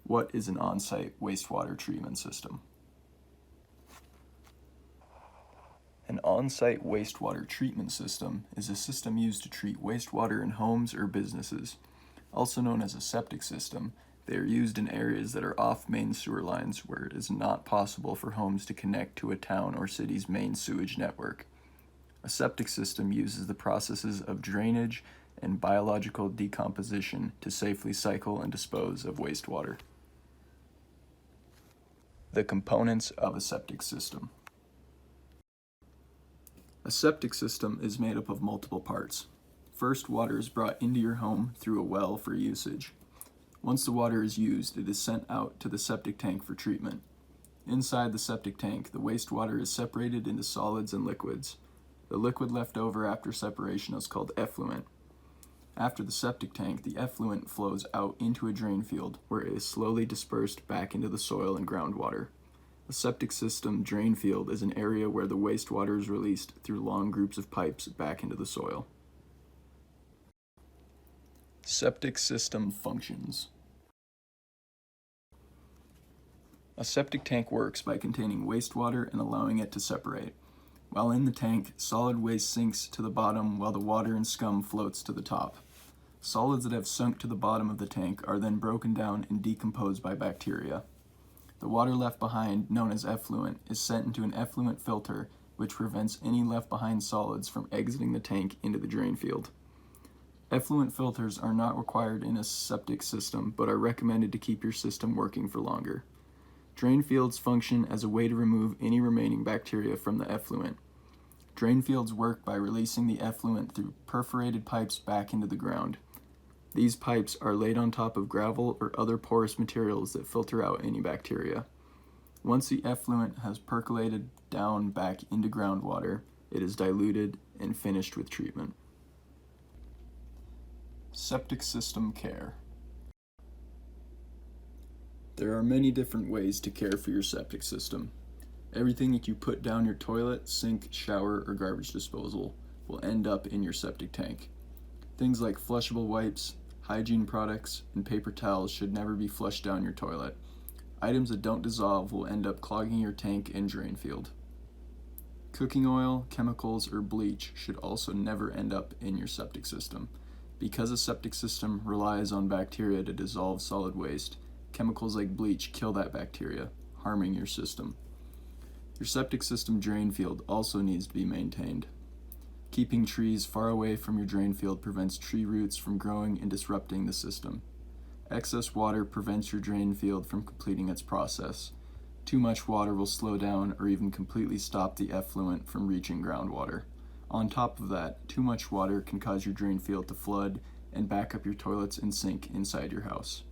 What is an on-site wastewater treatment system? An on-site wastewater treatment system is a system used to treat wastewater in homes or businesses. Also known as a septic system, they are used in areas that are off main sewer lines where it is not possible for homes to connect to a town or city's main sewage network. A septic system uses the processes of drainage and biological decomposition to safely cycle and dispose of wastewater. The components of a septic system. A septic system is made up of multiple parts. First, water is brought into your home through a well for usage. Once the water is used, it is sent out to the septic tank for treatment. Inside the septic tank, the wastewater is separated into solids and liquids. The liquid left over after separation is called effluent. After the septic tank, the effluent flows out into a drain field where it is slowly dispersed back into the soil and groundwater. A septic system drain field is an area where the wastewater is released through long groups of pipes back into the soil. Septic system functions. A septic tank works by containing wastewater and allowing it to separate. While in the tank, solid waste sinks to the bottom while the water and scum floats to the top. Solids that have sunk to the bottom of the tank are then broken down and decomposed by bacteria. The water left behind, known as effluent, is sent into an effluent filter, which prevents any left behind solids from exiting the tank into the drain field. Effluent filters are not required in a septic system, but are recommended to keep your system working for longer. Drain fields function as a way to remove any remaining bacteria from the effluent. Drain fields work by releasing the effluent through perforated pipes back into the ground. These pipes are laid on top of gravel or other porous materials that filter out any bacteria. Once the effluent has percolated down back into groundwater, it is diluted and finished with treatment. Septic system care. There are many different ways to care for your septic system. Everything that you put down your toilet, sink, shower, or garbage disposal will end up in your septic tank. Things like flushable wipes, hygiene products, and paper towels should never be flushed down your toilet. Items that don't dissolve will end up clogging your tank and drain field. Cooking oil, chemicals, or bleach should also never end up in your septic system. Because a septic system relies on bacteria to dissolve solid waste, chemicals like bleach kill that bacteria, harming your system. Your septic system drain field also needs to be maintained. Keeping trees far away from your drain field prevents tree roots from growing and disrupting the system. Excess water prevents your drain field from completing its process. Too much water will slow down or even completely stop the effluent from reaching groundwater. On top of that, too much water can cause your drain field to flood and back up your toilets and sink inside your house.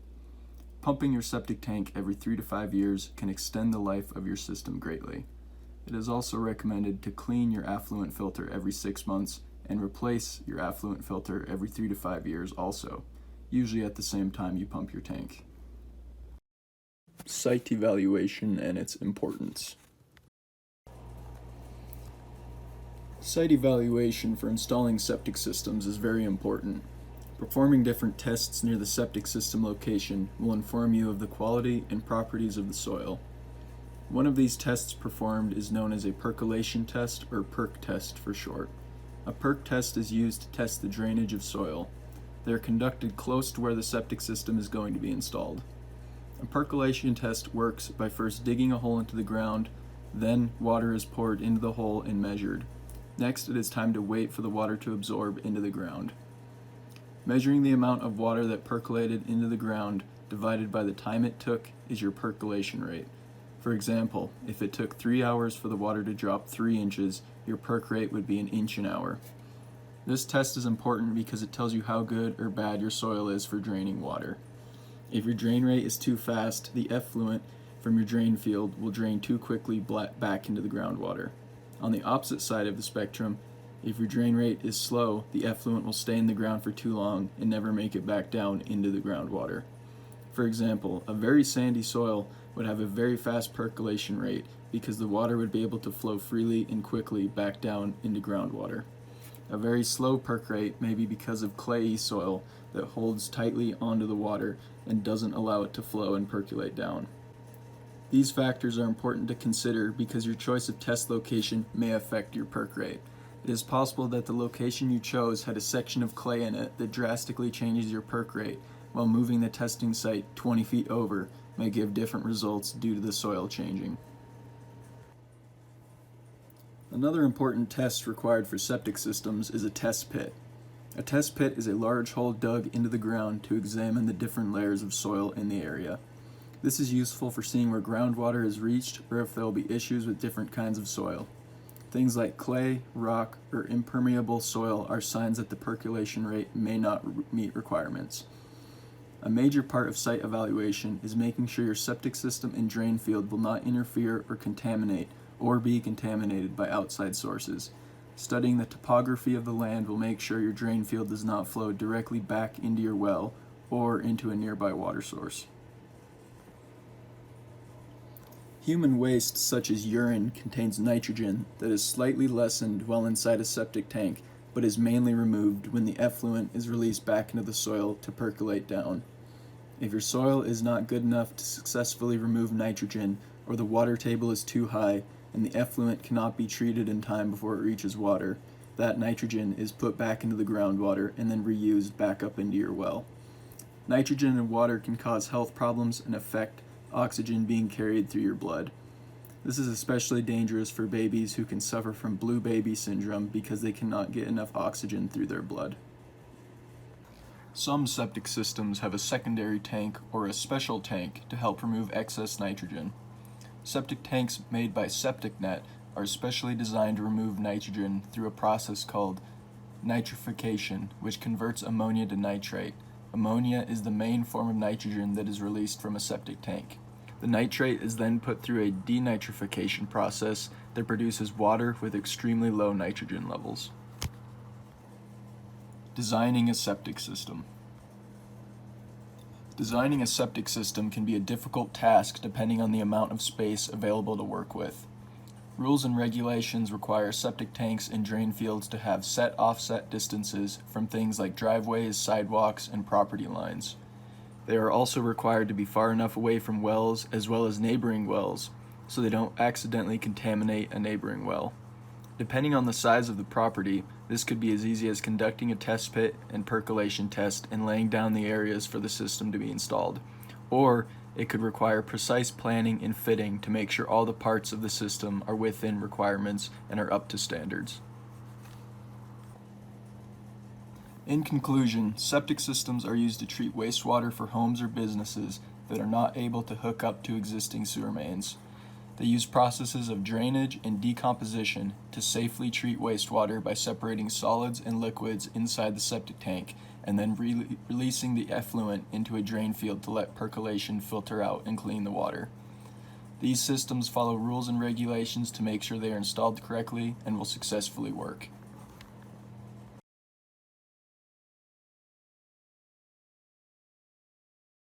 Pumping your septic tank every 3 to 5 years can extend the life of your system greatly. It is also recommended to clean your affluent filter every 6 months and replace your affluent filter every 3 to 5 years also, usually at the same time you pump your tank. Site evaluation and its importance. Site evaluation for installing septic systems is very important. Performing different tests near the septic system location will inform you of the quality and properties of the soil. One of these tests performed is known as a percolation test, or PERC test for short. A PERC test is used to test the drainage of soil. They are conducted close to where the septic system is going to be installed. A percolation test works by first digging a hole into the ground, then water is poured into the hole and measured. Next, it is time to wait for the water to absorb into the ground. Measuring the amount of water that percolated into the ground divided by the time it took is your percolation rate. For example, if it took 3 hours for the water to drop 3 inches, your perk rate would be 1 inch an hour. This test is important because it tells you how good or bad your soil is for draining water. If your drain rate is too fast, the effluent from your drain field will drain too quickly back into the groundwater. On the opposite side of the spectrum, if your drain rate is slow, the effluent will stay in the ground for too long and never make it back down into the groundwater. For example, a very sandy soil would have a very fast percolation rate because the water would be able to flow freely and quickly back down into groundwater. A very slow perk rate may be because of clayey soil that holds tightly onto the water and doesn't allow it to flow and percolate down. These factors are important to consider because your choice of test location may affect your perk rate. It is possible that the location you chose had a section of clay in it that drastically changes your perk rate, while moving the testing site 20 feet over may give different results due to the soil changing. Another important test required for septic systems is a test pit. A test pit is a large hole dug into the ground to examine the different layers of soil in the area. This is useful for seeing where groundwater is reached or if there will be issues with different kinds of soil. Things like clay, rock, or impermeable soil are signs that the percolation rate may not meet requirements. A major part of site evaluation is making sure your septic system and drain field will not interfere or contaminate or be contaminated by outside sources. Studying the topography of the land will make sure your drain field does not flow directly back into your well or into a nearby water source. Human waste such as urine contains nitrogen that is slightly lessened while inside a septic tank, but is mainly removed when the effluent is released back into the soil to percolate down. If your soil is not good enough to successfully remove nitrogen, or the water table is too high and the effluent cannot be treated in time before it reaches water, that nitrogen is put back into the groundwater and then reused back up into your well. Nitrogen in water can cause health problems and affect oxygen being carried through your blood. This is especially dangerous for babies who can suffer from blue baby syndrome because they cannot get enough oxygen through their blood. Some septic systems have a secondary tank or a special tank to help remove excess nitrogen. Septic tanks made by Septic are specially designed to remove nitrogen through a process called nitrification, which converts ammonia to nitrate. Ammonia is the main form of nitrogen that is released from a septic tank. The nitrate is then put through a denitrification process that produces water with extremely low nitrogen levels. Designing a septic system. Designing a septic system can be a difficult task depending on the amount of space available to work with. Rules and regulations require septic tanks and drain fields to have set offset distances from things like driveways, sidewalks, and property lines. They are also required to be far enough away from wells as well as neighboring wells, so they don't accidentally contaminate a neighboring well. Depending on the size of the property, this could be as easy as conducting a test pit and percolation test and laying down the areas for the system to be installed. Or it could require precise planning and fitting to make sure all the parts of the system are within requirements and are up to standards. In conclusion, septic systems are used to treat wastewater for homes or businesses that are not able to hook up to existing sewer mains. They use processes of drainage and decomposition to safely treat wastewater by separating solids and liquids inside the septic tank and then releasing the effluent into a drain field to let percolation filter out and clean the water. These systems follow rules and regulations to make sure they are installed correctly and will successfully work.